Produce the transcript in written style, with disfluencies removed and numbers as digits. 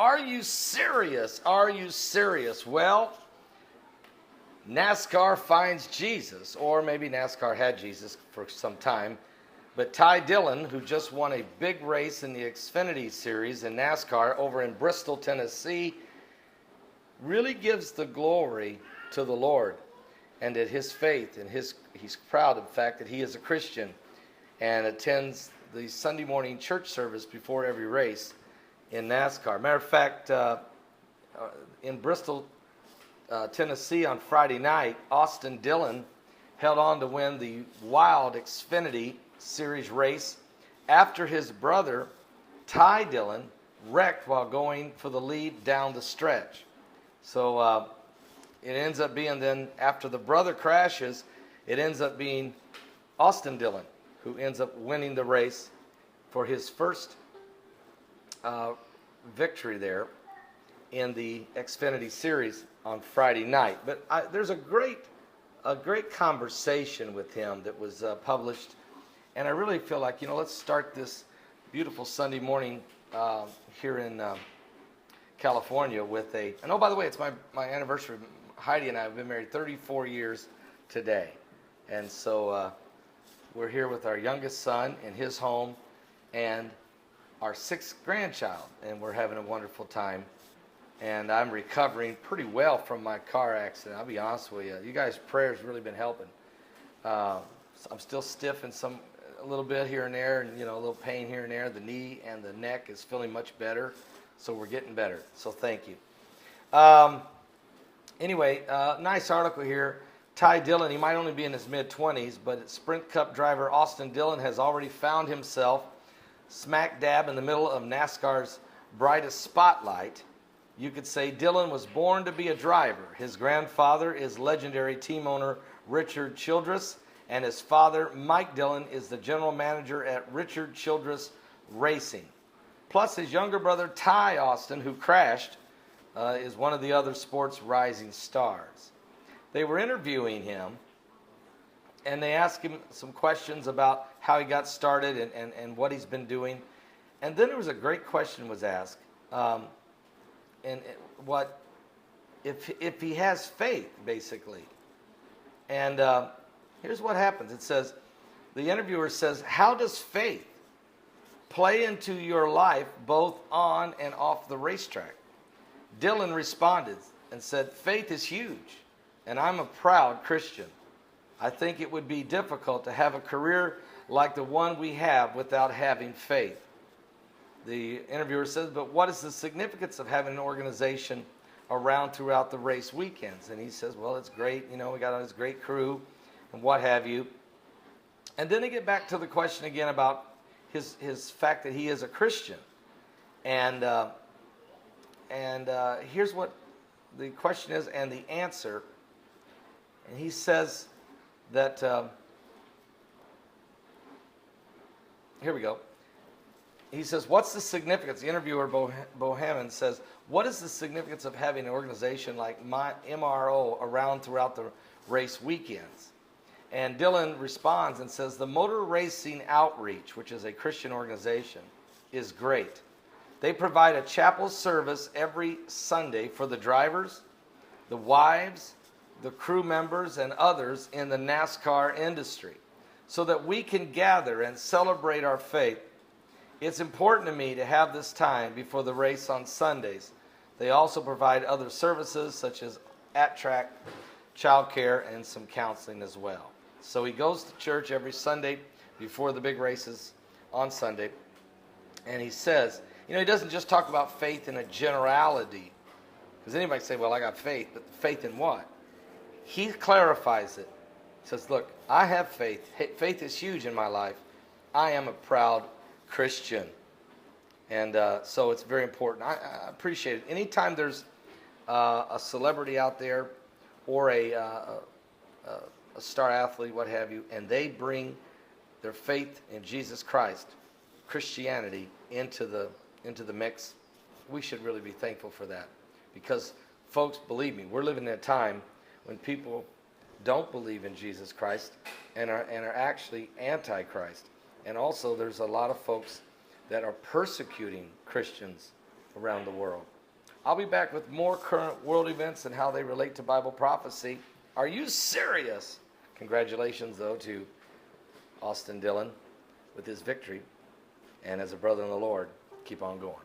Are you serious? Are you serious? Well, NASCAR finds Jesus, or maybe NASCAR had Jesus for some time, but Dillon, who just won a big race in the Xfinity Series in NASCAR over in Bristol, Tennessee, really gives the glory to the Lord and at his faith, and he's proud of the fact that he is a Christian and attends the Sunday morning church service before every race in NASCAR. Matter of fact, in Bristol, Tennessee on Friday night, Austin Dillon held on to win the Wild Xfinity Series race after his brother, Dillon, wrecked while going for the lead down the stretch. So it ends up being then, after the brother crashes, it ends up being Austin Dillon who ends up winning the race for his first victory there in the Xfinity Series on Friday night. But there's a great conversation with him that was published, and I really feel like, let's start this beautiful Sunday morning here in California with and oh, by the way, it's my anniversary. Heidi and I have been married 34 years today, and so we're here with our youngest son in his home and our sixth grandchild, and we're having a wonderful time. And I'm recovering pretty well from my car accident. I'll be honest with you. You guys' prayers really been helping. I'm still stiff in a little bit here and there, and a little pain here and there. The knee and the neck is feeling much better, so we're getting better. So thank you. Anyway, nice article here. Dillon, he might only be in his mid-20s, but Sprint Cup driver Austin Dillon has already found himself smack dab in the middle of NASCAR's brightest spotlight. You could say Dillon was born to be a driver. His grandfather is legendary team owner Richard Childress, and his father, Mike Dillon, is the general manager at Richard Childress Racing. Plus, his younger brother, Ty Austin, who crashed, is one of the other sport's rising stars. They were interviewing him, and they asked him some questions about how he got started and what he's been doing. And then there was a great question was asked. And what if he has faith, basically. And here's what happens. It says, the interviewer says, how does faith play into your life both on and off the racetrack? Dillon responded and said, faith is huge, and I'm a proud Christian. I think it would be difficult to have a career like the one we have without having faith. The interviewer says, but what is the significance of having an organization around throughout the race weekends? And he says, well, it's great. We got this great crew and what have you. And then they get back to the question again about his fact that he is a Christian. And here's what the question is and the answer. And he says that, here we go. He says, what's the significance? The interviewer, Bohannon, says, what is the significance of having an organization like my MRO around throughout the race weekends? And Dillon responds and says, the Motor Racing Outreach, which is a Christian organization, is great. They provide a chapel service every Sunday for the drivers, the wives, the crew members, and others in the NASCAR industry so that we can gather and celebrate our faith. It's important to me to have this time before the race on Sundays. They also provide other services such as at-track, childcare, and some counseling as well. So he goes to church every Sunday before the big races on Sunday. And he says, he doesn't just talk about faith in a generality. Because anybody can say, well, I got faith, but faith in what? He clarifies it. He says, look, I have faith. Faith is huge in my life. I am a proud Christian. And so it's very important. I appreciate it. Anytime there's a celebrity out there or a star athlete, what have you, and they bring their faith in Jesus Christ, Christianity, into the mix, we should really be thankful for that. Because, folks, believe me, we're living in a time when people don't believe in Jesus Christ and are actually anti-Christ. And also there's a lot of folks that are persecuting Christians around the world. I'll be back with more current world events and how they relate to Bible prophecy. Are you serious? Congratulations, though, to Austin Dillon with his victory. And as a brother in the Lord, keep on going.